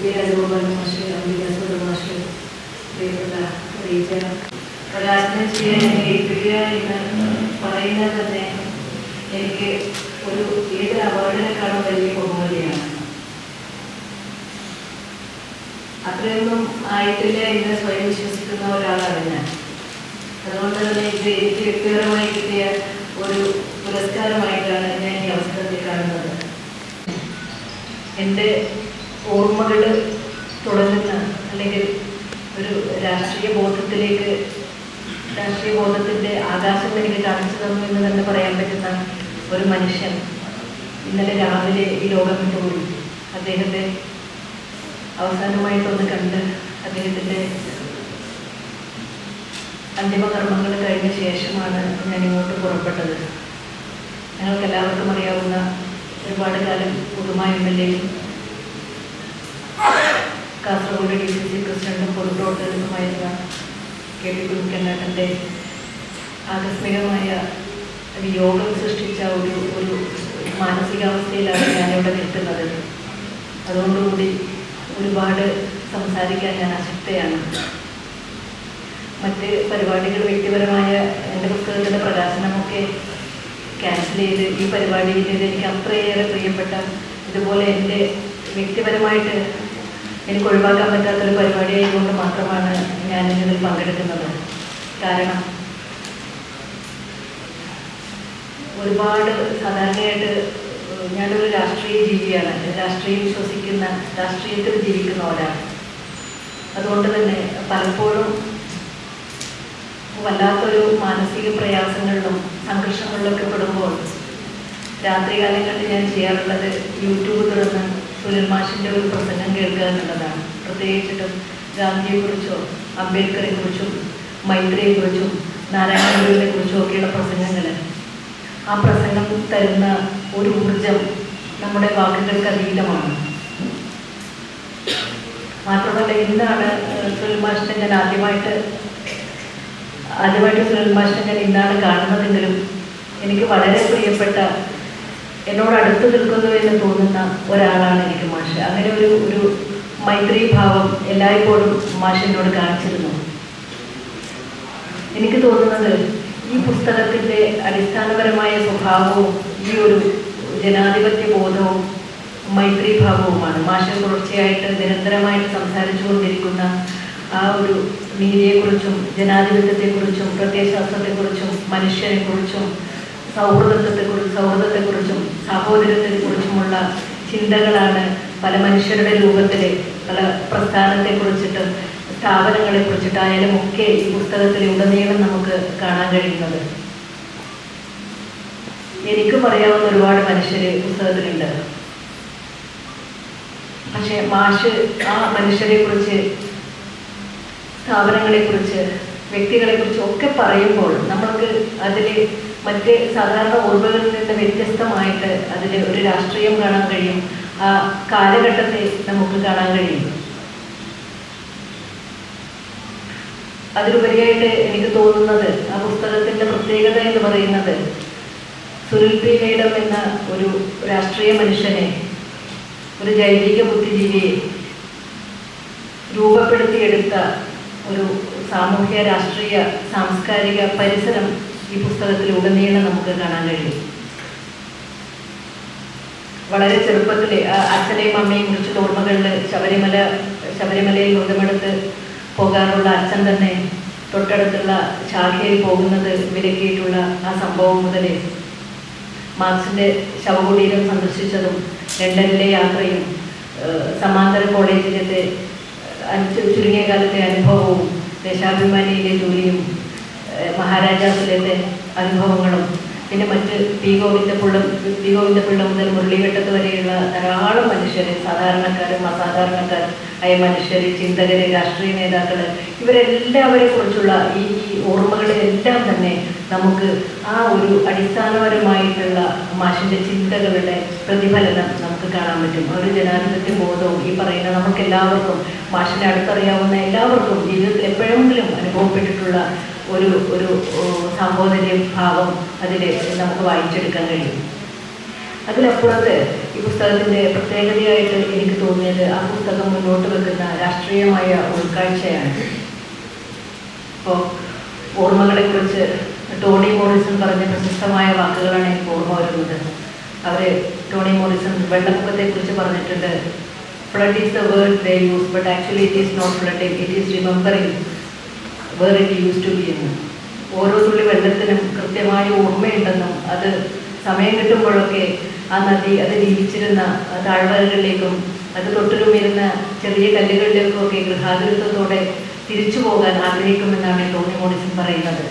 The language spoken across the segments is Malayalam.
രാജഗോപാലൻ മാഷ്, അംബികാസുര മാഷ്, പ്രിയപ്പെട്ട റീജ, പ്രകാശനം ചെയ്യാൻ ഏൽപ്പിക്കുക എന്ന് പറയുന്നത് തന്നെ എനിക്ക് ഏതൊരു അവാർഡിനെക്കാളും വലിയ ബഹുമതിയാണ്. അത്രയൊന്നും ആയിട്ടില്ല എന്ന് സ്വയം വിശ്വസിക്കുന്ന ഒരാളാണ് ഞാൻ. അതുകൊണ്ട് തന്നെ ഇത് എനിക്ക് വ്യക്തിപരമായി കിട്ടിയ ഒരു പുരസ്കാരമായിട്ടാണ് ഞാൻ ഈ അവസരത്തിൽ കാണുന്നത്. എൻ്റെ ഓർമ്മകൾ തുടങ്ങുന്ന അല്ലെങ്കിൽ ഒരു രാഷ്ട്രീയ ബോധത്തിൻ്റെ ആകാശം എനിക്ക് കാണിച്ചു തന്നു എന്ന് തന്നെ പറയാൻ പറ്റുന്ന ഒരു മനുഷ്യൻ ഇന്നലെ രാവിലെ ഈ ലോകം വിട്ടുപോയി. അദ്ദേഹത്തെ അവസാനമായിട്ടൊന്ന് കണ്ട് അദ്ദേഹത്തിൻ്റെ അന്തിമകർമ്മങ്ങൾ കഴിഞ്ഞ ശേഷമാണ് ഞാൻ ഇങ്ങോട്ട് പുറപ്പെട്ടത്. ഞങ്ങൾക്ക് എല്ലാവർക്കും അറിയാവുന്ന ഒരുപാട് കാലം പുതുമ MLA, കാസർഗോഡ് DCC പ്രസിഡന്റും പൊതുപ്രവർത്തകനുമായിരുന്ന KP കുഞ്ഞിക്കണ്ണേട്ടൻ്റെ ആകസ്മികമായ യോഗം സൃഷ്ടിച്ച ഒരു മാനസികാവസ്ഥയിലാണ് ഞാനിവിടെ നിൽക്കുന്നത്. അതുകൊണ്ടുകൂടി ഒരുപാട് സംസാരിക്കാൻ ഞാൻ അശക്തയാണ്. മറ്റ് പരിപാടികൾ, വ്യക്തിപരമായ എൻ്റെ പുസ്തകത്തിൻ്റെ പ്രകാശനമൊക്കെ ക്യാൻസൽ ചെയ്ത് ഈ പരിപാടിയിലേത് എനിക്ക് അത്രയേറെ പ്രിയപ്പെട്ട, ഇതുപോലെ എൻ്റെ വ്യക്തിപരമായിട്ട് എനിക്ക് ഒഴിവാക്കാൻ പറ്റാത്തൊരു പരിപാടിയായതുകൊണ്ട് മാത്രമാണ് ഞാൻ ഇതിൽ പങ്കെടുക്കുന്നത്. കാരണം ഒരുപാട് സാധാരണയായിട്ട് ഞാനൊരു രാഷ്ട്രീയ ജീവിയാണ്, രാഷ്ട്രീയം വിശ്വസിക്കുന്ന, രാഷ്ട്രീയത്തിൽ ജീവിക്കുന്ന ഒരാളാണ്. അതുകൊണ്ട് തന്നെ പലപ്പോഴും വല്ലാത്തൊരു മാനസിക പ്രയാസങ്ങളിലും സംഘർഷങ്ങളിലൊക്കെ പെടുമ്പോൾ രാത്രികാലങ്ങളിൽ ഞാൻ ചെയ്യാറുള്ളത് യൂട്യൂബ് തുറന്ന് സുനിൽ മാഷിൻ്റെ ഒരു പ്രസംഗം കേൾക്കുക എന്നുള്ളതാണ്. പ്രത്യേകിച്ചിട്ടും ഗാന്ധിയെക്കുറിച്ചോ അംബേദ്കറെക്കുറിച്ചും മൈത്രിയെക്കുറിച്ചും നാരായണ ഗുരുവിനെ കുറിച്ചും ഒക്കെയുള്ള പ്രസംഗങ്ങൾ, ആ പ്രസംഗം തരുന്ന ഒരു ഊർജം നമ്മുടെ വാക്കുകൾക്ക് അതീതമാണ്. മാത്രമല്ല, ഇന്നാണ് സുനിൽ മാഷിനെ ഞാൻ ആദ്യമായിട്ട് സുനിൽ മാഷിനെ ഞാൻ ഇന്നാണ് കാണുന്നതെങ്കിലും എനിക്ക് വളരെ പ്രിയപ്പെട്ട, എന്നോട് അടുത്ത് നിൽക്കുന്നു എന്ന് തോന്നുന്ന ഒരാളാണ് എനിക്ക് മാഷ്. അങ്ങനെ ഒരു മൈത്രി ഭാവം എല്ലായ്പ്പോഴും മാഷ് എന്നോട് കാണിച്ചിരുന്നു. എനിക്ക് തോന്നുന്നത് ഈ പുസ്തകത്തിൻ്റെ അടിസ്ഥാനപരമായ സ്വഭാവവും ഈ ഒരു ജനാധിപത്യ ബോധവും മൈത്രിഭാവവുമാണ്. മാഷ് തുടർച്ചയായിട്ട് നിരന്തരമായിട്ട് സംസാരിച്ചു കൊണ്ടിരിക്കുന്ന ആ ഒരു നീതിയെക്കുറിച്ചും ജനാധിപത്യത്തെക്കുറിച്ചും പ്രത്യയശാസ്ത്രത്തെക്കുറിച്ചും മനുഷ്യനെക്കുറിച്ചും സൗഹൃദത്തെക്കുറിച്ചും സഹോദരത്തെക്കുറിച്ചുമുള്ള ചിന്തകളാണ് പല മനുഷ്യരുടെ രൂപത്തിൽ, പല പ്രസ്ഥാനത്തെക്കുറിച്ചിട്ടും സ്ഥാപനങ്ങളെക്കുറിച്ചിട്ടായാലും ഒക്കെ ഈ പുസ്തകത്തിൽ ഉടനീളം നമുക്ക് കാണാൻ കഴിയുന്നത്. എനിക്കും അറിയാവുന്ന ഒരുപാട് മനുഷ്യർ പുസ്തകത്തിലുണ്ട്. പക്ഷെ മാഷ് ആ മനുഷ്യരെക്കുറിച്ച്, സ്ഥാപനങ്ങളെക്കുറിച്ച്, വ്യക്തികളെക്കുറിച്ച് ഒക്കെ പറയുമ്പോൾ നമ്മൾക്ക് അതിൽ മറ്റ് സാധാരണ ഓർമ്മകളിൽ നിന്ന് വ്യത്യസ്തമായിട്ട് അതിൽ ഒരു രാഷ്ട്രീയം കാണാൻ കഴിയും, ആ കാലഘട്ടത്തെ നമുക്ക് കാണാൻ കഴിയും. അതിലുപരിയായിട്ട് എനിക്ക് തോന്നുന്നത് ആ പുസ്തകത്തിൻ്റെ പ്രത്യേകത എന്ന് പറയുന്നത് സുനിൽ പി. മേഡം എന്ന ഒരു രാഷ്ട്രീയ മനുഷ്യനെ, ഒരു ജൈവിക ബുദ്ധിജീവിയെ രൂപപ്പെടുത്തിയെടുത്ത ഒരു സാമൂഹ്യ രാഷ്ട്രീയ സാംസ്കാരിക പരിസരം ഈ പുസ്തകത്തിൽ ഉടനീളം നമുക്ക് കാണാൻ കഴിയും. വളരെ ചെറുപ്പത്തിൽ അച്ഛനെയും അമ്മയും കുറിച്ചുള്ള ഓർമ്മകളിൽ ശബരിമലയിൽ വ്രതമെടുത്ത് പോകാറുള്ള അച്ഛൻ തന്നെ തൊട്ടടുത്തുള്ള ശാഖയിൽ പോകുന്നത് വിലക്കിയിട്ടുള്ള ആ സംഭവം മുതൽ മാർക്സിൻ്റെ ശവകുടീരം സന്ദർശിച്ചതും ലണ്ടനിലെ യാത്രയും സമാന്തര കോളേജിലത്തെ ചുരുങ്ങിയ കാലത്തെ അനുഭവവും ദേശാഭിമാനിയിലെ ജോലിയും മഹാരാജാസിലത്തെ അനുഭവങ്ങളും പിന്നെ മറ്റ് പി ഗോവിന്ദപിള്ള മുതൽ മുരളീവട്ടത്ത് വരെയുള്ള ധാരാളം മനുഷ്യർ, സാധാരണക്കാരും അസാധാരണക്കാരും ആയ മനുഷ്യർ, ചിന്തകർ, രാഷ്ട്രീയ നേതാക്കൾ, ഇവരെല്ലാവരെ കുറിച്ചുള്ള ഈ ഓർമ്മകളിലെല്ലാം തന്നെ നമുക്ക് ആ ഒരു അടിസ്ഥാനപരമായിട്ടുള്ള മാഷിൻ്റെ ചിന്തകളുടെ പ്രതിഫലനം നമുക്ക് കാണാൻ പറ്റും. ഒരു ജനാധിപത്യ ബോധവും ഈ പറയുന്ന നമുക്കെല്ലാവർക്കും, മാഷിനെ അടുത്തറിയാവുന്ന എല്ലാവർക്കും ജീവിതത്തിൽ എപ്പോഴെങ്കിലും അനുഭവപ്പെട്ടിട്ടുള്ള ഒരു സാഹോദര്യ ഭാവം അതിൽ നമുക്ക് വായിച്ചെടുക്കാൻ കഴിയും. അതിലപ്പുറത്ത് ഈ പുസ്തകത്തിൻ്റെ പ്രത്യേകതയായിട്ട് എനിക്ക് തോന്നിയത് ആ പുസ്തകം മുന്നോട്ട് വെക്കുന്ന രാഷ്ട്രീയമായ ഉൾക്കാഴ്ചയാണ്. ഇപ്പോൾ ഓർമ്മകളെക്കുറിച്ച് ടോണി മോറിസൺ പറഞ്ഞ പ്രശസ്തമായ വാക്കുകളാണ് എനിക്ക് ഓർമ്മ വരുന്നത്. ടോണി മോറിസൺ വെള്ളപ്പൊക്കത്തെക്കുറിച്ച് പറഞ്ഞിട്ടുണ്ട്. Flood is the word they use, but actually it is not flooding, it is remembering where it use to be എന്ന്. ഓരോ തുള്ളി വെള്ളത്തിനും കൃത്യമായ ഓർമ്മയുണ്ടെന്നും അത് സമയം കിട്ടുമ്പോഴൊക്കെ ആ നദി അത് ജീവിച്ചിരുന്ന താഴ്വരകളിലേക്കും അത് തൊട്ടിലുമിരുന്ന ചെറിയ കല്ലുകളിലേക്കും ഒക്കെ ഗൃഹാതുരത്വത്തോടെ തിരിച്ചു പോകാൻ ആഗ്രഹിക്കുമെന്നാണ് ടോണി മോറിസൺ പറയുന്നത്.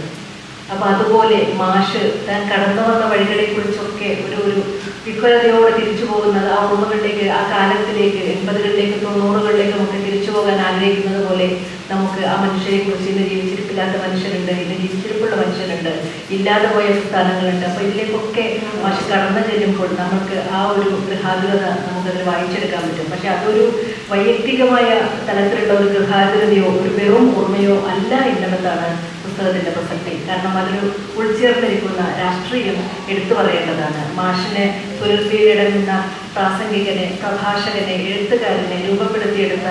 അപ്പോൾ അതുപോലെ മാഷ് താൻ കടന്നു വന്ന വഴികളെക്കുറിച്ചൊക്കെ ഒരു വിഹ്വലതയോടെ തിരിച്ചു പോകുന്നത് ആ ഓർമ്മകളിലേക്ക്, ആ കാലത്തിലേക്ക്, 80കളിലേക്കും 90കളിലേക്കും ഒക്കെ തിരിച്ചു പോകാൻ ആഗ്രഹിക്കുന്നത് പോലെ നമുക്ക് ആ മനുഷ്യരെക്കുറിച്ച് ഇന്ന് ജീവിച്ചിരിപ്പില്ലാത്ത മനുഷ്യരുണ്ട്, ഇന്ന് ജീവിച്ചിരിപ്പുള്ള മനുഷ്യരുണ്ട്, ഇല്ലാതെ പോയ സ്ഥാനങ്ങളുണ്ട്. അപ്പോൾ ഇതിലേക്കൊക്കെ മാഷ് കടന്നു ചെല്ലുമ്പോൾ നമുക്ക് ആ ഒരു ഗൃഹാതുരത നമുക്കതിൽ വായിച്ചെടുക്കാൻ പറ്റും. പക്ഷെ അതൊരു വൈയക്തികമായ തലത്തിലുള്ള ഒരു ഗൃഹാതുരതയോ ഒരു വെറും ഓർമ്മയോ അല്ല എന്നുള്ളതാണ് പുസ്തകത്തിൻ്റെ പ്രസക്തി. കാരണം അതിൽ ഉൾച്ചേർന്നിരിക്കുന്ന രാഷ്ട്രീയം എടുത്തു പറയേണ്ടതാണ്. മാഷിനെ സുരഭിയിലിടങ്ങുന്ന പ്രാസംഗികനെ, പ്രഭാഷകനെ, എഴുത്തുകാരനെ രൂപപ്പെടുത്തിയെടുത്ത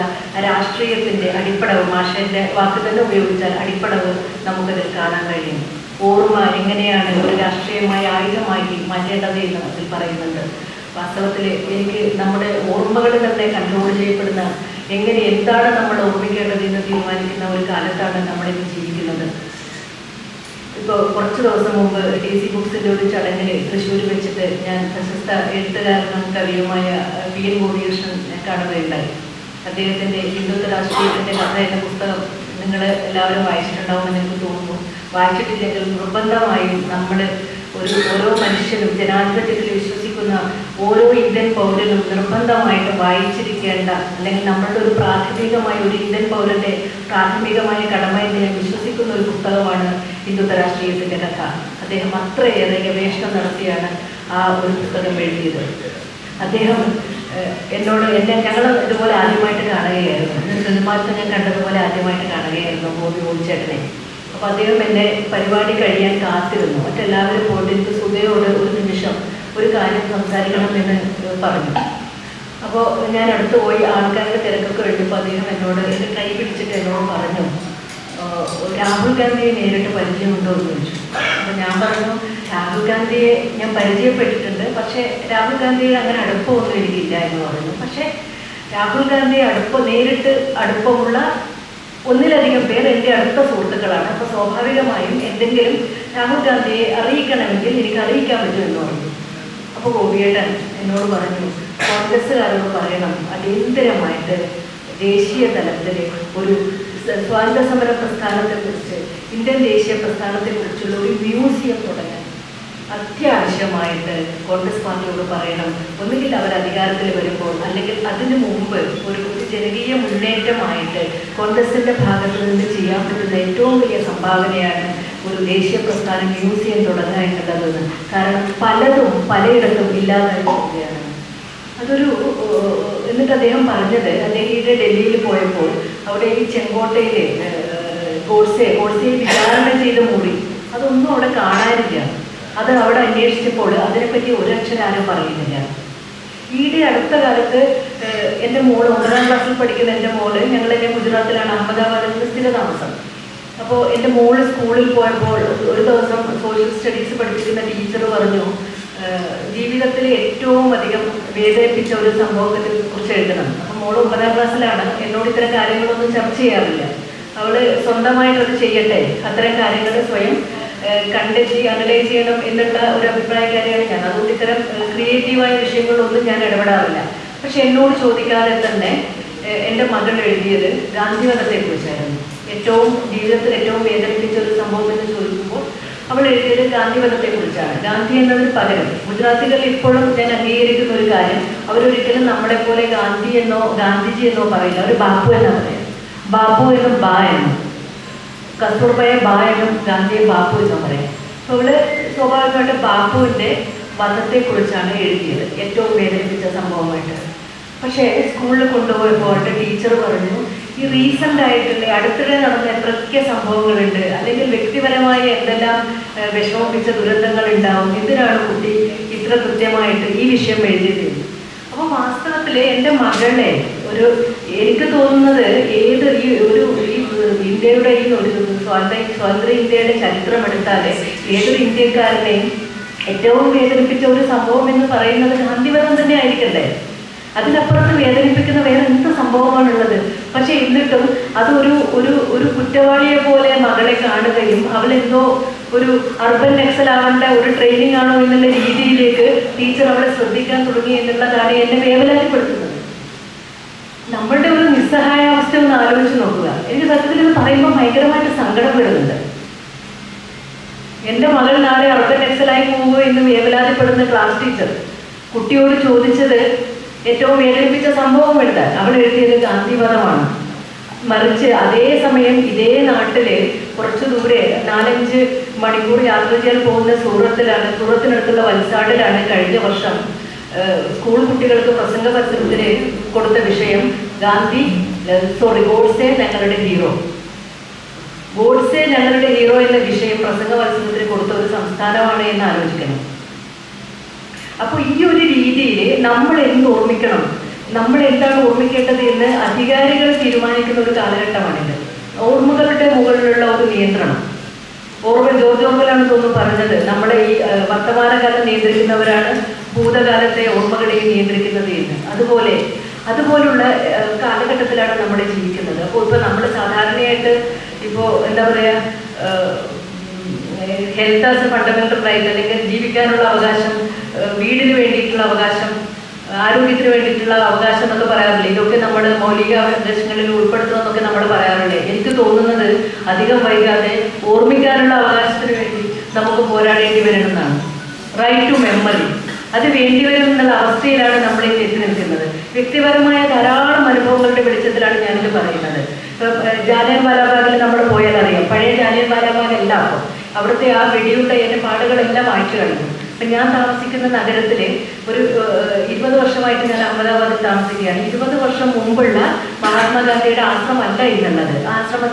രാഷ്ട്രീയത്തിൻ്റെ അടിപ്പടവ്, മാഷിൻ്റെ വാക്ക് തന്നെ ഉപയോഗിച്ചാൽ അടിപ്പടവ് നമുക്കതിൽ കാണാൻ കഴിയും. ഓർമ്മ എങ്ങനെയാണ് ഒരു രാഷ്ട്രീയമായ ആയുധമായി മാറ്റേണ്ടത് എന്ന് അതിൽ പറയുന്നുണ്ട്. വാസ്തവത്തിൽ എനിക്ക് നമ്മുടെ ഓർമ്മകൾ തന്നെ കൺട്രോൾ ചെയ്യപ്പെടുന്ന, എന്താണ് നമ്മൾ ഓർമ്മിക്കേണ്ടത് എന്ന് തീരുമാനിക്കുന്ന ഒരു കാലത്താണ് നമ്മളിന്ന് ജീവിക്കുന്നത്. ഇപ്പോൾ കുറച്ച് ദിവസം മുമ്പ് DC ബുക്സിൻ്റെ ഒരു ചടങ്ങിൽ തൃശ്ശൂർ വെച്ചിട്ട് ഞാൻ പ്രശസ്ത എഴുത്തുകാരനും കവിയുമായ PN ഗോപികൃഷ്ണൻ കാണുകയുണ്ടായി. അദ്ദേഹത്തിൻ്റെ ഹിന്ദുത്വ രാഷ്ട്രീയത്തിൻ്റെ കഥ എന്ന പുസ്തകം നിങ്ങൾ എല്ലാവരും വായിച്ചിട്ടുണ്ടാവുമെന്ന് എനിക്ക് തോന്നുന്നു. വായിച്ചിട്ടില്ലെങ്കിൽ നിർബന്ധമായും നമ്മൾ ഓരോ മനുഷ്യനും ജനാധിപത്യത്തിൽ വിശ്വസിക്കുന്ന ഓരോ ഇന്ത്യൻ പൗരനും നിർബന്ധമായിട്ട് വായിച്ചിരിക്കേണ്ട, അല്ലെങ്കിൽ നമ്മളുടെ ഒരു പ്രാഥമികമായ ഒരു ഇന്ത്യൻ പൗരൻ്റെ പ്രാഥമികമായ കടമ എന്ന് ഞാൻ വിശ്വസിക്കുന്ന ഒരു പുസ്തകമാണ് ഹിന്ദുത്വ രാഷ്ട്രീയത്തിൻ്റെ കഥ. അദ്ദേഹം അത്രയേറെ ഗവേഷണം നടത്തിയാണ് ആ ഒരു പുസ്തകം എഴുതിയത്. അദ്ദേഹം ഞങ്ങൾ ഇതുപോലെ ആദ്യമായിട്ട് കാണുകയായിരുന്നു. സിനിമാത്തിൽ ഞാൻ കണ്ടതുപോലെ ആദ്യമായിട്ട് കാണുകയായിരുന്നു ഗോപി ചേട്ടനെ. അപ്പോൾ അദ്ദേഹം എന്നെ പരിപാടി കഴിയാൻ കാത്തിരുന്നു. മറ്റെല്ലാവരും പോയിട്ട് എനിക്ക് സുധയോട് ഒരു നിമിഷം ഒരു കാര്യം സംസാരിക്കണം എന്ന് പറഞ്ഞു. അപ്പോൾ ഞാൻ അടുത്ത് പോയി ആൾക്കാരുടെ തിരക്കൊക്കെ കഴിഞ്ഞപ്പോൾ അദ്ദേഹം എന്നെ കൈ പിടിച്ചിട്ട് എന്നോട് പറഞ്ഞു, രാഹുൽ ഗാന്ധിയെ നേരിട്ട് പരിചയമുണ്ടോ എന്ന് ചോദിച്ചു. അപ്പോൾ ഞാൻ പറഞ്ഞു, രാഹുൽ ഗാന്ധിയെ ഞാൻ പരിചയപ്പെട്ടിട്ടുണ്ട്, പക്ഷേ രാഹുൽ ഗാന്ധിയുടെ അങ്ങനെ അടുപ്പമൊന്നും എനിക്കില്ല എന്ന് പറഞ്ഞു. പക്ഷേ രാഹുൽ ഗാന്ധിയെ നേരിട്ട് അടുപ്പമുള്ള ഒന്നിലധികം പേർ എൻ്റെ അടുത്ത സുഹൃത്തുക്കളാണ്. അപ്പോൾ സ്വാഭാവികമായും എന്തെങ്കിലും രാഹുൽ ഗാന്ധിയെ അറിയിക്കണമെങ്കിൽ എനിക്ക് അറിയിക്കാൻ പറ്റുമെന്ന് പറഞ്ഞു. അപ്പോൾ ഗോപിയേട്ടൻ എന്നോട് പറഞ്ഞു, കോൺഗ്രസ്സുകാരോട് പറയണം അടിയന്തരമായിട്ട് ദേശീയ തലത്തിൽ ഒരു സ്വാതന്ത്ര്യ സമര പ്രസ്ഥാനത്തെക്കുറിച്ച്, ഇന്ത്യൻ ദേശീയ പ്രസ്ഥാനത്തെക്കുറിച്ചുള്ള ഒരു മ്യൂസിയം തുടങ്ങാൻ അത്യാവശ്യമായിട്ട് കോൺഗ്രസ് പാർട്ടിയോട് പറയണം. ഒന്നുകിൽ അവർ അധികാരത്തിൽ വരുമ്പോൾ, അല്ലെങ്കിൽ അതിനു മുമ്പ് ഒരു ജനകീയ മുന്നേറ്റമായിട്ട് കോൺഗ്രസിൻ്റെ ഭാഗത്ത് നിന്ന് ചെയ്യാൻ പറ്റുന്ന ഏറ്റവും വലിയ സംഭാവനയാണ് ഒരു ദേശീയ പ്രസ്ഥാന മ്യൂസിയം തുടങ്ങുക എന്നുള്ളത്. കാരണം പലതും പലയിടത്തും ഇല്ലാതായി പോവുകയാണ്. എന്നിട്ട് അദ്ദേഹം പറഞ്ഞത്, അദ്ദേഹം ഡൽഹിയിൽ പോയപ്പോൾ അവിടെ ഈ ചെങ്കോട്ടയിലെ ഗോഡ്സെ വിചാരണ ചെയ്ത മുറി അതൊന്നും അവിടെ കാണാനില്ല. അത് അവിടെ അന്വേഷിച്ചപ്പോൾ അതിനെപ്പറ്റി ഒരക്ഷരം ആരും പറയുന്നില്ല. ഈയിടെ അടുത്ത കാലത്ത് എൻ്റെ മോള് 1ാം ക്ലാസ്സിൽ പഠിക്കുന്ന എൻ്റെ മോള്, ഞങ്ങളെന്നെ ഗുജറാത്തിലാണ്, അഹമ്മദാബാദിൽ സ്ഥിരതാമസം. അപ്പോൾ എൻ്റെ മോള് സ്കൂളിൽ പോയപ്പോൾ ഒരു ദിവസം സോഷ്യൽ സ്റ്റഡീസ് പഠിപ്പിക്കുന്ന ടീച്ചർ പറഞ്ഞു, ജീവിതത്തിൽ ഏറ്റവും അധികം വേദനിപ്പിച്ച ഒരു സംഭവത്തെ കുറിച്ച് എഴുതണം. അപ്പം മോള് 9ാം ക്ലാസ്സിലാണ്. എന്നോട് ഇത്തരം കാര്യങ്ങളൊന്നും ചർച്ച ചെയ്യാറില്ല. അവൾ സ്വന്തമായിട്ടത് ചെയ്യട്ടെ, അത്തരം കാര്യങ്ങൾ സ്വയം കണ്ടെത്തി അനലൈസ് ചെയ്യണം എന്നുള്ള ഒരു അഭിപ്രായക്കാരിയാണ് ഞാൻ. അതുകൊണ്ട് ഇത്തരം ക്രിയേറ്റീവായ വിഷയങ്ങളൊന്നും ഞാൻ ഇടപെടാറില്ല. പക്ഷെ എന്നോട് ചോദിക്കാതെ തന്നെ എൻ്റെ മകൾ എഴുതിയത് ഗാന്ധിവധത്തെക്കുറിച്ചായിരുന്നു. ജീവിതത്തിൽ ഏറ്റവും വേദനിപ്പിച്ച ഒരു സംഭവം എന്ന് ചോദിക്കുമ്പോൾ അവൾ എഴുതിയത് ഗാന്ധിവധത്തെക്കുറിച്ചാണ്. ഗാന്ധി എന്നതിന് പകരം ഗുജറാത്തികൾ ഇപ്പോഴും ഞാൻ അംഗീകരിക്കുന്ന ഒരു കാര്യം, അവരൊരിക്കലും നമ്മളെ പോലെ ഗാന്ധി എന്നോ ഗാന്ധിജി എന്നോ പറയില്ല. അവർ ബാപ്പു എന്നാ പറയാം. ബാപ്പു എന്നും ബാ എന്നും, കസ്തൂർബയെ ബാ എന്നും ഗാന്ധിയെ ബാപ്പു എന്നും പറയാം. അപ്പോൾ അവള് സ്വാഭാവികമായിട്ട് ബാപ്പുവിൻ്റെ വധത്തെക്കുറിച്ചാണ് എഴുതിയത്, ഏറ്റവും വേദനിപ്പിച്ച സംഭവമായിട്ട്. പക്ഷേ സ്കൂളിൽ കൊണ്ടുപോയപ്പോൾ അവരുടെ ടീച്ചർ പറഞ്ഞു, ഈ റീസെൻ്റ് ആയിട്ടുള്ള അടുത്തിടെ നടന്ന എത്രയൊക്കെ സംഭവങ്ങളുണ്ട്, അല്ലെങ്കിൽ വ്യക്തിപരമായ എന്തെല്ലാം വിഷമിപ്പിച്ച ദുരന്തങ്ങൾ ഉണ്ടാവും, എന്തിനാണ് കുട്ടി ഇത്ര ഇത്ര കൃത്യമായിട്ട് ഈ വിഷയം എഴുതിയത്. അപ്പോൾ വാസ്തവത്തിൽ എൻ്റെ മകളെ എനിക്ക് തോന്നുന്നത് ഈ ഇന്ത്യയുടെ ഈ ഒരു സ്വതന്ത്ര ഇന്ത്യയുടെ ചരിത്രം എടുത്താൽ ഏതൊരു ഇന്ത്യക്കാരനെയും ഏറ്റവും വേദനിപ്പിച്ച ഒരു സംഭവം എന്ന് പറയുന്നത് ഗാന്ധിവധം തന്നെ ആയിരിക്കണ്ടേ. അതിനപ്പുറത്ത് വേദനിപ്പിക്കുന്ന വേറെ എന്ത് സംഭവമാണുള്ളത്? പക്ഷെ എന്നിട്ടും അത് ഒരു കുറ്റവാളിയെ പോലെ മകളെ കാണുകയും അവളെന്തോ ഒരു അർബൻ നക്സൽ ആവേണ്ട ഒരു ട്രെയിനിങ് ആണോ എന്നുള്ള രീതിയിലേക്ക് ടീച്ചർ അവളെ ശ്രദ്ധിക്കാൻ തുടങ്ങി എന്നുള്ളതാണ് എന്നെ വേവലാതിപ്പെടുത്തുന്നത്. നമ്മളുടെ ഒരു നിസ്സഹായാവസ്ഥ ഒന്ന് ആലോചിച്ച് നോക്കുക. എനിക്ക് സത്യത്തിൽ ഇത് പറയുമ്പോൾ ഭയങ്കരമായിട്ട് സങ്കടം വരുന്നുണ്ട്. എൻ്റെ മകൾ നാളെ അർബൻ നക്സലായി പോവുക എന്ന് വേവലാതിപ്പെടുന്ന ക്ലാസ് ടീച്ചർ കുട്ടിയോട് ചോദിച്ചത് ഏറ്റവും വേദനിപ്പിച്ച സംഭവം എഴുതാൻ. അവൾ എഴുതിയത് ഗാന്ധിവധമാണ്. മറിച്ച് അതേ സമയം ഇതേ നാട്ടില് കുറച്ചു ദൂരെ 4-5 മണിക്കൂർ യാത്ര ചെയ്യാൻ പോകുന്ന സൂറത്തിനടുത്തുള്ള വൽസാഡിലാണ് കഴിഞ്ഞ വർഷം സ്കൂൾ കുട്ടികൾക്ക് പ്രസംഗ മത്സരത്തിന് കൊടുത്ത വിഷയം ഗോഡ്സെ ഞങ്ങളുടെ ഹീറോ. ഗോഡ്സെ ഞങ്ങളുടെ ഹീറോ എന്ന വിഷയം പ്രസംഗ മത്സരത്തിന് കൊടുത്ത ഒരു സംസ്ഥാനമാണ് എന്ന് ആലോചിക്കണം. അപ്പോൾ ഈ ഒരു രീതിയിൽ നമ്മൾ എന്ത് ഓർമ്മിക്കണം, നമ്മൾ എന്താണ് ഓർമ്മിക്കേണ്ടത് എന്ന് അധികാരികൾ തീരുമാനിക്കുന്ന ഒരു കാലഘട്ടമാണിത്. ഓർമ്മകളുടെ മുകളിലുള്ള ഒരു നിയന്ത്രണം. ജോർജ് ഓർവെലാണ് തോന്നുന്നു പറഞ്ഞത്, നമ്മുടെ ഈ വർത്തമാനകാലം നിയന്ത്രിക്കുന്നവരാണ് ഭൂതകാലത്തെ ഓർമ്മകളെയും നിയന്ത്രിക്കുന്നത് എന്ന്. അതുപോലുള്ള കാലഘട്ടത്തിലാണ് നമ്മൾ ജീവിക്കുന്നത്. അപ്പോൾ ഇപ്പോൾ നമ്മൾ സാധാരണയായിട്ട് ഇപ്പോൾ എന്താ പറയുക, health as a fundamental right, അല്ലെങ്കിൽ ജീവിക്കാനുള്ള അവകാശം, വീടിന് വേണ്ടിയിട്ടുള്ള അവകാശം, ആരോഗ്യത്തിന് വേണ്ടിയിട്ടുള്ള അവകാശം എന്നൊക്കെ പറയാറില്ലേ. ഇതൊക്കെ നമ്മൾ മൗലിക അവകാശങ്ങളിൽ ഉൾപ്പെടുത്തണമെന്നൊക്കെ നമ്മൾ പറയാറില്ലേ. എനിക്ക് തോന്നുന്നത് അധികം വൈകാതെ ഓർമ്മിക്കാനുള്ള അവകാശത്തിന് വേണ്ടി നമുക്ക് പോരാടേണ്ടി വരണമെന്നാണ്. റൈറ്റ് ടു മെമ്മറി അത് വേണ്ടിവരും എന്നുള്ള അവസ്ഥയിലാണ് നമ്മളിൽ എത്തി നിൽക്കുന്നത്. വ്യക്തിപരമായ ധാരാളം അനുഭവങ്ങളുടെ വെളിച്ചത്തിലാണ് ഞാനിത് പറയുന്നത്. ജാലിയൻ വാലാബാഗിൽ നമ്മൾ പോയാൽ അറിയാം, പഴയ ജാലിയൻ വാലാബാഗ് അല്ല. അപ്പോൾ അവിടുത്തെ ആ വെടിയുടെ എൻ്റെ പാടുകളെല്ലാം വായിച്ചു കഴിഞ്ഞു. അപ്പം ഞാൻ താമസിക്കുന്ന നഗരത്തിൽ ഒരു 20 വർഷമായിട്ട് ഞാൻ അഹമ്മദാബാദിൽ താമസിക്കുകയാണ്. 20 വർഷം മുമ്പുള്ള മഹാത്മാഗാന്ധിയുടെ ആശ്രമമല്ല ഇന്നുള്ളത്. ആശ്രമം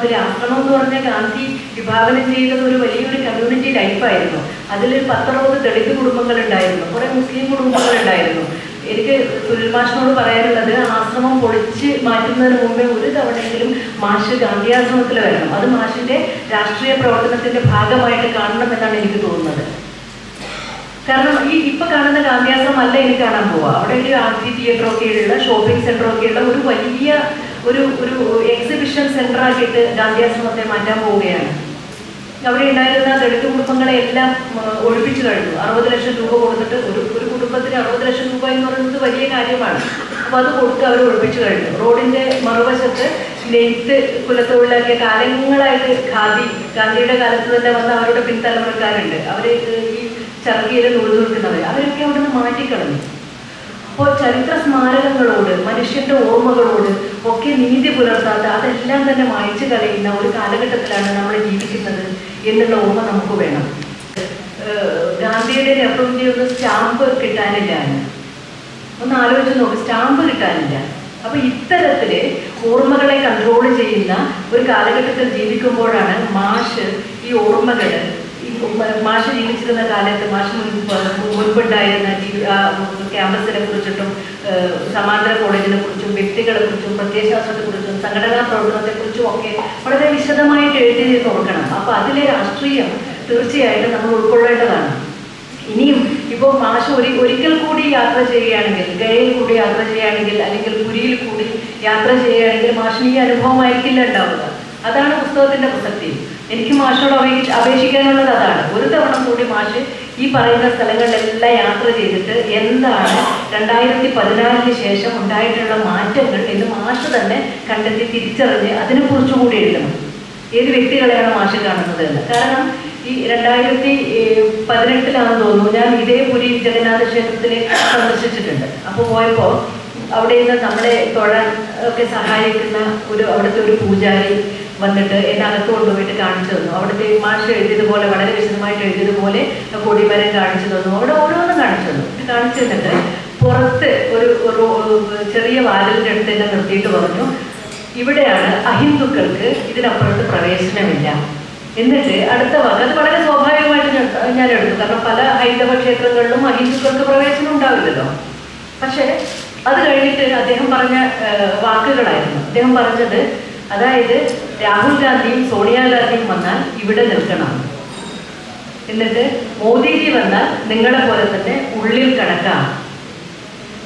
എന്ന് പറഞ്ഞാൽ ഗാന്ധി വിഭാവനം ചെയ്തത് ഒരു വലിയൊരു കമ്മ്യൂണിറ്റി ലൈഫായിരുന്നു. അതിൽ 10-60 ദളിത് കുടുംബങ്ങളുണ്ടായിരുന്നു, കുറേ മുസ്ലിം കുടുംബങ്ങളുണ്ടായിരുന്നു. എനിക്ക് സുനിൽ മാഷിനോട് പറയാനുള്ളത്, ആശ്രമം പൊളിച്ച് മാറ്റുന്നതിന് മുമ്പേ ഒരു തവണയെങ്കിലും മാഷ് ഗാന്ധി ആശ്രമത്തിൽ വരണം. അത് മാഷിൻ്റെ രാഷ്ട്രീയ പ്രവർത്തനത്തിൻ്റെ ഭാഗമായിട്ട് കാണണം എന്നാണ് എനിക്ക് തോന്നുന്നത്. കാരണം ഇപ്പൊ കാണുന്ന ഗാന്ധിയാശ്രമം അല്ല എനിക്ക് കാണാൻ പോവുക. അവിടെ ഒരു ആർട്ടി തിയേറ്ററൊക്കെ ഉള്ള, ഷോപ്പിംഗ് സെന്ററൊക്കെ ഉള്ള ഒരു വലിയ ഒരു എക്സിബിഷൻ സെന്ററാക്കിയിട്ട് ഗാന്ധിയാശ്രമത്തെ മാറ്റാൻ പോവുകയാണ്. അവിടെ ഉണ്ടായിരുന്ന ദളിത് കുടുംബങ്ങളെ എല്ലാം ഒഴിപ്പിച്ചു കഴിഞ്ഞു. 60 ലക്ഷം രൂപ കൊടുത്തിട്ട് ഒരു കുടുംബത്തിന് 60 ലക്ഷം രൂപ എന്ന് പറയുന്നത് വലിയ കാര്യമാണ്. അപ്പോൾ അത് കൊടുത്ത് അവർ ഒഴിപ്പിച്ചു കഴിഞ്ഞു. റോഡിന്റെ മറുവശത്ത് നെയ്ത്ത് കുലത്തൊഴിലാക്കിയ കാലങ്ങളായിട്ട് ഗാന്ധിയുടെ കാലത്ത് തന്നെ വന്ന അവരുടെ പിൻതലമുറക്കാരുണ്ട്. അവർ ഈ ചർക്കയിൽ നൂൽ നിൽക്കുന്നവർ, അവരൊക്കെ അവിടെ നിന്ന് മാറ്റിക്കളഞ്ഞു. അപ്പോൾ ചരിത്ര സ്മാരകങ്ങളോട്, മനുഷ്യന്റെ ഓർമ്മകളോട് ഒക്കെ നീതി പുലർത്താത്ത, അതെല്ലാം തന്നെ മായ്ച്ചു കളയുന്ന ഒരു കാലഘട്ടത്തിലാണ് നമ്മൾ ജീവിക്കുന്നത് എന്നുള്ള ഓർമ്മ നമുക്ക് വേണം. ഗാന്ധിയുടെ നെഹ്റുവിൻ്റെ ഒന്നും സ്റ്റാമ്പ് കിട്ടാനില്ല. ഒന്ന് ആലോചിച്ച് നോക്ക്, സ്റ്റാമ്പ് കിട്ടാനില്ല. അപ്പൊ ഇത്തരത്തില് ഓർമ്മകളെ കൺട്രോൾ ചെയ്യുന്ന ഒരു കാലഘട്ടത്തിൽ ജീവിക്കുമ്പോഴാണ് മാഷ് ഈ ഓർമ്മകള്, മാഷ് ജീവിച്ചിരുന്ന കാലത്ത് മാഷ് മുൻപുണ്ടായിരുന്ന ക്യാമ്പസിനെ കുറിച്ചിട്ടും സമാന്തര കോളേജിനെ കുറിച്ചും വ്യക്തികളെ കുറിച്ചും പ്രത്യയശാസ്ത്രത്തെ കുറിച്ചും സംഘടനാ പ്രവർത്തനത്തെ കുറിച്ചും ഒക്കെ വളരെ വിശദമായിട്ട് എഴുതി നോക്കണം. അപ്പൊ അതിലെ രാഷ്ട്രീയം തീർച്ചയായിട്ടും നമ്മൾ ഉൾക്കൊള്ളേണ്ടതാണ്. ഇനിയും ഇപ്പോൾ മാഷ് ഒരിക്കൽ കൂടി യാത്ര ചെയ്യുകയാണെങ്കിൽ, ഗയയിൽ കൂടി യാത്ര ചെയ്യുകയാണെങ്കിൽ, അല്ലെങ്കിൽ പുരിയിൽ കൂടി യാത്ര ചെയ്യുകയാണെങ്കിൽ മാഷിന് ഈ അനുഭവമായിരിക്കില്ല ഉണ്ടാവുക. അതാണ് പുസ്തകത്തിന്റെ പ്രസക്തി. എനിക്ക് മാഷിനോട് അപേക്ഷിക്കാനുള്ളത് അതാണ്. ഒരു തവണ കൂടി മാഷ് ഈ പറയുന്ന സ്ഥലങ്ങളിലെല്ലാം യാത്ര ചെയ്തിട്ട് എന്താണ് 2014 ശേഷം ഉണ്ടായിട്ടുള്ള മാറ്റങ്ങൾ എന്ന് മാഷ് തന്നെ കണ്ടെത്തി തിരിച്ചറിഞ്ഞ് അതിനെക്കുറിച്ചുകൂടി എഴുതണം. ഏത് വ്യക്തികളെയാണ് മാഷ് കാണുന്നത് എന്ന്. കാരണം ഈ 2018 തോന്നുന്നു ഞാൻ ഇതേ പുരി ജഗന്നാഥ ക്ഷേത്രത്തിലെ സന്ദർശിച്ചിട്ടുണ്ട്. അപ്പോൾ പോയപ്പോൾ അവിടെ നിന്ന് നമ്മളെ തൊഴാൻ ഒക്കെ സഹായിക്കുന്ന അവിടുത്തെ ഒരു പൂജാരി വന്നിട്ട് എന്നെ അകത്ത് കൊണ്ടുപോയിട്ട് കാണിച്ചു തന്നു. അവിടുത്തെ മാഷ് എഴുതിയതുപോലെ, വളരെ വിശദമായിട്ട് എഴുതിയതുപോലെ കൊടിമരം കാണിച്ചു തന്നു. അവിടെ ഓരോന്നും കാണിച്ചു തന്നിട്ട് പുറത്ത് ഒരു ചെറിയ വാതിലിൻ്റെ അടുത്ത് തന്നെ നിർത്തിയിട്ട് പറഞ്ഞു, ഇവിടെയാണ് അഹിന്ദുക്കൾക്ക് ഇതിനപ്പുറത്ത് പ്രവേശനമില്ല. എന്നിട്ട് അടുത്ത വാക്ക് അത് വളരെ സ്വാഭാവികമായിട്ട് ഞാൻ എടുത്തു. കാരണം പല ഹൈന്ദവ ക്ഷേത്രങ്ങളിലും അഹിന്ദുക്കൾക്ക് പ്രവേശനം ഉണ്ടാവില്ലല്ലോ. പക്ഷെ അത് കഴിഞ്ഞിട്ട് അദ്ദേഹം പറഞ്ഞ വാക്കുകളായിരുന്നു. അദ്ദേഹം പറഞ്ഞത്, അതായത് രാഹുൽ ഗാന്ധിയും സോണിയാഗാന്ധിയും വന്നാൽ ഇവിടെ നിൽക്കണം, എന്നിട്ട് മോദിജി വന്നാൽ നിങ്ങളെ പോലെ തന്നെ ഉള്ളിൽ കിടക്കാം,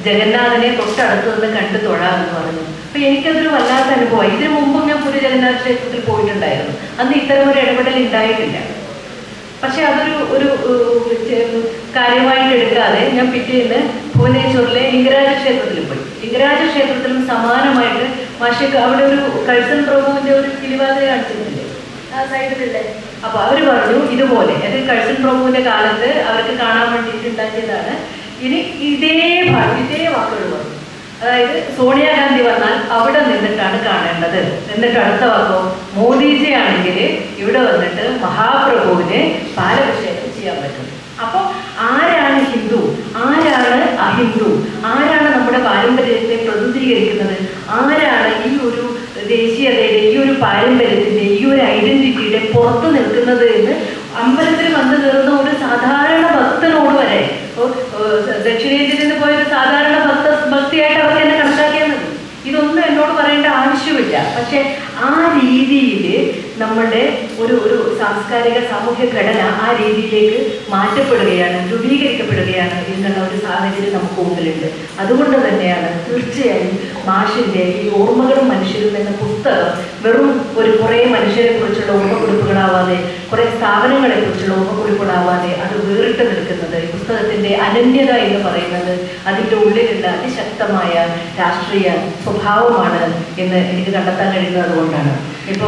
ജഗന്നാഥനെ തൊട്ടടുത്ത് നിന്ന് കണ്ടു തൊഴാമെന്ന് പറഞ്ഞു. അപ്പൊ എനിക്കതൊരു വല്ലാത്ത അനുഭവമായി. ഇതിനു മുമ്പും ഞാൻ പുരി ജഗന്നാഥ ക്ഷേത്രത്തിൽ പോയിട്ടുണ്ടായിരുന്നു. അന്ന് ഇത്തരം ഒരു ഇടപെടൽ ഉണ്ടായിട്ടില്ല. പക്ഷെ അതൊരു കാര്യമായിട്ട് എടുക്കാതെ ഞാൻ പിറ്റേന്ന് ഭുവനേശ്വറിലെ ലിംഗരാജ ക്ഷേത്രത്തിൽ പോയി. ലിംഗരാജ ക്ഷേത്രത്തിലും സമാനമായിട്ട് മാഷക്ക് അവിടെ ഒരു കഴ്സൺ പ്രഭുവിന്റെ ഒരു കിളിവാതിര കാണിച്ചിരുന്നില്ലേ ആ സൈഡിലല്ലേ. അപ്പൊ അവര് പറഞ്ഞു ഇതുപോലെ, അത് കഴ്സൺ പ്രഭുവിന്റെ കാലത്ത് അവർക്ക് കാണാൻ വേണ്ടിയിട്ട് ഉണ്ടാക്കിയതാണ്. ഇനി ഇതേ വാക്കുകൾ പറഞ്ഞു. അതായത് സോണിയാഗാന്ധി വന്നാൽ അവിടെ നിന്നിട്ടാണ് കാണേണ്ടത്. എന്നിട്ട് അടുത്ത വാക്കോ, മോദിജി ആണെങ്കിൽ ഇവിടെ വന്നിട്ട് മഹാപ്രഭുവിനെ പാലഭിഷേകം ചെയ്യാൻ പറ്റും. അപ്പോൾ ആരാണ് ഹിന്ദു, ആരാണ് അഹിന്ദു, ആരാണ് നമ്മുടെ പാരമ്പര്യത്തെ പ്രതിനിധീകരിക്കുന്നത്, ആരാണ് ഈ ഒരു ദേശീയതയുടെ, ഈ ഒരു പാരമ്പര്യത്തിന്റെ, ഈ ഒരു ഐഡന്റിറ്റിയുടെ പുറത്ത് നിൽക്കുന്നത് എന്ന് അമ്പലത്തിൽ വന്നു കയറുന്ന ഒരു സാധാരണ ഭക്തനോട് വരെ, ദക്ഷിണേന്ത്യയിൽ നിന്ന് പോയൊരു സാധാരണ ഭക്തിയായിട്ട് അവർക്ക് എന്നെ കണക്കാക്കിയാൽ മതി. ഇതൊന്നും എന്നോട് പറയേണ്ട ആവശ്യമില്ല. പക്ഷെ ആ രീതിയിൽ നമ്മുടെ ഒരു സാംസ്കാരിക സാമൂഹ്യ ഘടന ആ രീതിയിലേക്ക് മാറ്റപ്പെടുകയാണ്, രൂപീകരിക്കപ്പെടുകയാണ് എന്നുള്ള ഒരു സാഹചര്യം നമുക്ക് മുമ്പിലുണ്ട്. അതുകൊണ്ട് തന്നെയാണ് തീർച്ചയായും മാഷിൻ്റെ ഈ ഓർമ്മകളും മനുഷ്യരും എന്ന പുസ്തകം വെറും കുറേ മനുഷ്യരെ കുറിച്ചുള്ള ഓർമ്മക്കുറിപ്പുകളാവാതെ, കുറേ സ്ഥാപനങ്ങളെ കുറിച്ചുള്ള ഓർമ്മക്കുറിപ്പുകളാവാതെ അത് വേറിട്ട് നിൽക്കുന്നത്. ഈ പുസ്തകത്തിൻ്റെ അനന്യത എന്ന് പറയുന്നത് അതിൻ്റെ ഉള്ളിലുള്ള അതിശക്തമായ രാഷ്ട്രീയ സ്വഭാവമാണ് എന്ന് എനിക്ക് കണ്ടെത്താൻ കഴിയുന്നത്. അതുകൊണ്ടാണ് ഇപ്പോൾ